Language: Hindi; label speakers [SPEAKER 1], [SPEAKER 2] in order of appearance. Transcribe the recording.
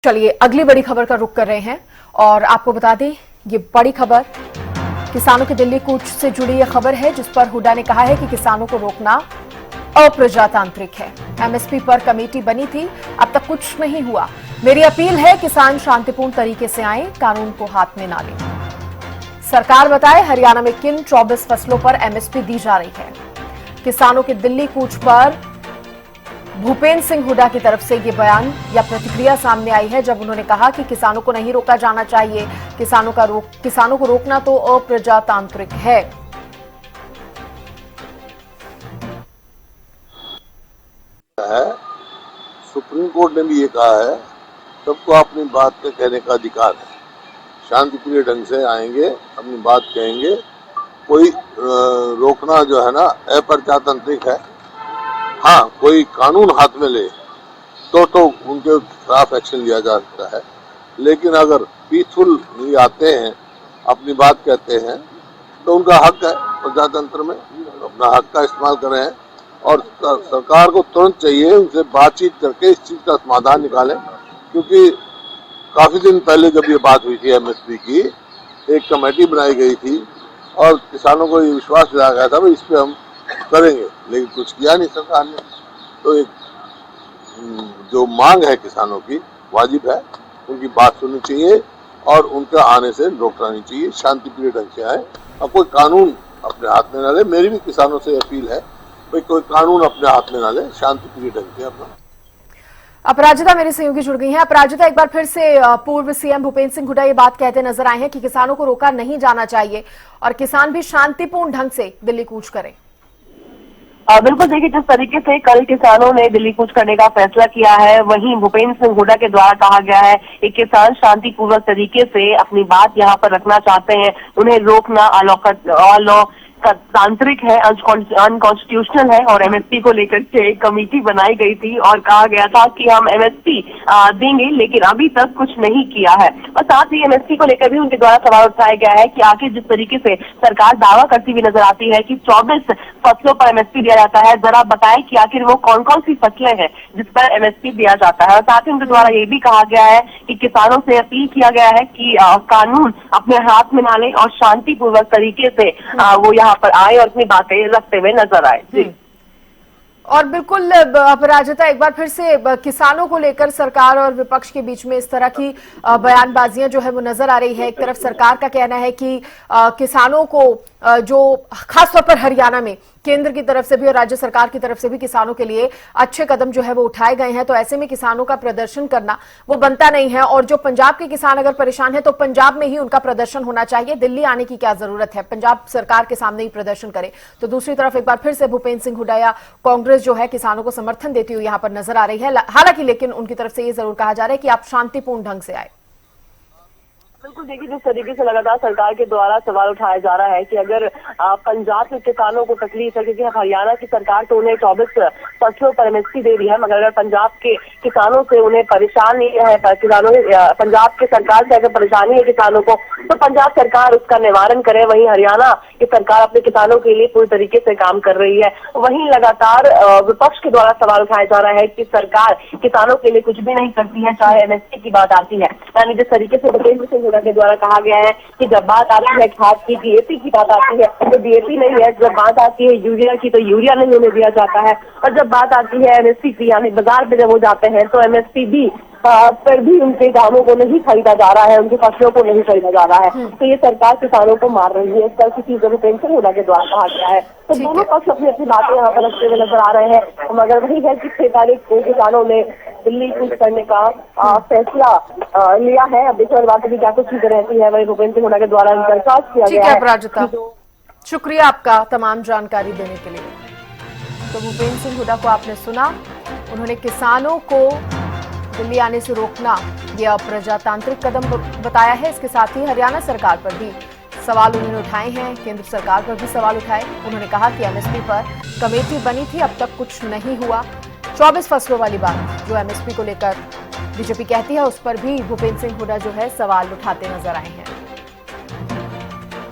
[SPEAKER 1] चलिए अगली बड़ी खबर का रुख कर रहे हैं और आपको बता दें ये बड़ी खबर किसानों के दिल्ली कूच से जुड़ी यह खबर है जिस पर हुड्डा ने कहा है कि किसानों को रोकना अप्रजातांत्रिक है। एमएसपी पर कमेटी बनी थी, अब तक कुछ नहीं हुआ। मेरी अपील है किसान शांतिपूर्ण तरीके से आए, कानून को हाथ में ना लें। सरकार बताए हरियाणा में किन 24 फसलों पर एमएसपी दी जा रही है। किसानों के दिल्ली कूच पर भूपेंद्र सिंह हुड्डा की तरफ से ये बयान या प्रतिक्रिया सामने आई है जब उन्होंने कहा कि किसानों को नहीं रोका जाना चाहिए, किसानों को रोकना तो अप्रजातांत्रिक है।
[SPEAKER 2] सुप्रीम कोर्ट ने भी ये कहा है सबको अपनी बात के कहने का अधिकार है, शांतिप्रिय ढंग से आएंगे, अपनी बात कहेंगे, कोई रोकना जो है ना अप्रजातांत्रिक है। हाँ, कोई कानून हाथ में ले तो उनके खिलाफ एक्शन लिया जा सकता है, लेकिन अगर पीसफुल आते हैं, अपनी बात कहते हैं तो उनका हक है प्रजातंत्र में, अपना हक का इस्तेमाल करें और सरकार को तुरंत चाहिए उनसे बातचीत करके इस चीज का समाधान निकालें। क्योंकि काफी दिन पहले जब ये बात हुई थी एमएसपी की, एक कमेटी बनाई गई थी और किसानों को ये विश्वास दिलाया गया था भाई इस पे हम करेंगे, लेकिन कुछ किया नहीं सरकार ने। तो एक जो मांग है किसानों की वाजिब है, उनकी बात सुननी चाहिए और उनका आने से रोकना नहीं चाहिए, शांतिप्रिय ढंग से आए और कोई कानून अपने हाथ में ना ले। मेरी भी किसानों से अपील है भाई कोई कानून अपने हाथ में ना ले, शांतिप्रिय ढंग से अपना।
[SPEAKER 1] अपराजिता मेरी सहयोगी जुड़ गई हैं। अपराजिता, एक बार फिर से पूर्व सीएम भूपेंद्र सिंह हुड्डा ये बात कहते नजर आए हैं कि किसानों को रोका नहीं जाना चाहिए और किसान भी शांतिपूर्ण ढंग से दिल्ली कूच करें।
[SPEAKER 3] बिल्कुल, देखिए जिस तरीके से कल किसानों ने दिल्ली कूच करने का फैसला किया है, वहीं भूपेंद्र सिंह हुड्डा के द्वारा कहा गया है कि किसान शांतिपूर्वक तरीके से अपनी बात यहाँ पर रखना चाहते हैं, उन्हें रोकना तांत्रिक है, अनकॉन्स्टिट्यूशनल है। और एमएसपी को लेकर के एक कमेटी बनाई गई थी और कहा गया था कि हम एमएसपी देंगे, लेकिन अभी तक कुछ नहीं किया है। और साथ ही एमएसपी को लेकर भी उनके द्वारा सवाल उठाया गया है कि आखिर जिस तरीके से सरकार दावा करती हुई नजर आती है कि 24 फसलों पर एमएसपी दिया जाता है, जरा बताएं कि आखिर वो कौन कौन सी फसलें हैं जिस पर एमएसपी दिया जाता है। और साथ ही उनके द्वारा ये भी कहा गया है कि किसानों से अपील किया गया है कि कानून अपने हाथ में ना लें और शांतिपूर्वक तरीके से वो यहाँ पर आए और अपनी बातें रखते हुए नजर आए। जी,
[SPEAKER 1] और बिल्कुल अपराजिता, एक बार फिर से किसानों को लेकर सरकार और विपक्ष के बीच में इस तरह की बयानबाजियां जो है वो नजर आ रही है। एक तरफ सरकार का कहना है कि किसानों को जो खासतौर पर हरियाणा में केंद्र की तरफ से भी और राज्य सरकार की तरफ से भी किसानों के लिए अच्छे कदम जो है वो उठाए गए हैं, तो ऐसे में किसानों का प्रदर्शन करना वो बनता नहीं है। और जो पंजाब के किसान अगर परेशान है तो पंजाब में ही उनका प्रदर्शन होना चाहिए, दिल्ली आने की क्या जरूरत है, पंजाब सरकार के सामने ही प्रदर्शन करे। तो दूसरी तरफ एक बार फिर से भूपेंद्र सिंह हुड्डा या कांग्रेस जो है किसानों को समर्थन देती हुई यहां पर नजर आ रही है। हालांकि लेकिन उनकी तरफ से ये जरूर कहा जा रहा है कि आप शांतिपूर्ण ढंग से आए।
[SPEAKER 3] बिल्कुल, देखिए जिस तरीके से लगातार सरकार के द्वारा सवाल उठाया जा रहा है कि अगर पंजाब के किसानों को तकलीफ है, क्योंकि हरियाणा की सरकार तो उन्हें 24 फसलों पर एमएसपी दे रही है, मगर अगर पंजाब के किसानों से उन्हें परेशानी है, पंजाब के सरकार से अगर परेशानी है किसानों को, तो पंजाब सरकार उसका निवारण करे। वहीं हरियाणा की सरकार अपने किसानों के लिए पूरी तरीके से काम कर रही है। वहीं लगातार विपक्ष के द्वारा सवाल उठाया जा रहा है कि सरकार किसानों के लिए कुछ भी नहीं करती है, चाहे एमएसपी की बात आती है। यानी जिस तरीके से भूपेंद्र सिंह हुड्डा के द्वारा कहा गया है कि जब बात आती है खाद की, डीएपी की बात आती है तो डीएपी नहीं है, जब बात आती है यूरिया की तो यूरिया नहीं उन्हें दिया जाता है, और जब बात आती है एमएसपी की, यानी बाजार में जब वो जाते हैं तो एमएसपी भी पर भी उनके दामों को नहीं खरीदा जा रहा है, उनकी फसलों को नहीं खरीदा जा रहा है। तो ये सरकार किसानों को मार रही है, इस तरह की चीजें भूपेंद्र सिंह हुड्डा के द्वारा कहा गया है। तो दोनों पक्ष अपनी अपनी बातें यहाँ पर रखते हुए नजर आ रहे हैं, मगर वही है कि 6 तारीख को किसानों ने दिल्ली कूच करने का फैसला लिया है। अब देखिए और बात की क्या कुछ चीजें रहती है, वही भूपेंद्र सिंह हुड्डा के द्वारा दरखास्त किया गया है।
[SPEAKER 1] शुक्रिया आपका तमाम जानकारी देने के लिए। तो भूपेंद्र सिंह हुड्डा को आपने सुना, उन्होंने किसानों को दिल्ली आने से रोकना यह अप्रजातांत्रिक कदम बताया है। इसके साथ ही हरियाणा सरकार पर भी सवाल उन्होंने उठाए हैं, केंद्र सरकार पर भी सवाल उठाए। उन्होंने कहा कि एमएसपी पर कमेटी बनी थी, अब तक कुछ नहीं हुआ। 24 फसलों वाली बात जो एमएसपी को लेकर बीजेपी कहती है, उस पर भी भूपेंद्र सिंह हुड्डा जो है सवाल उठाते नजर आए हैं।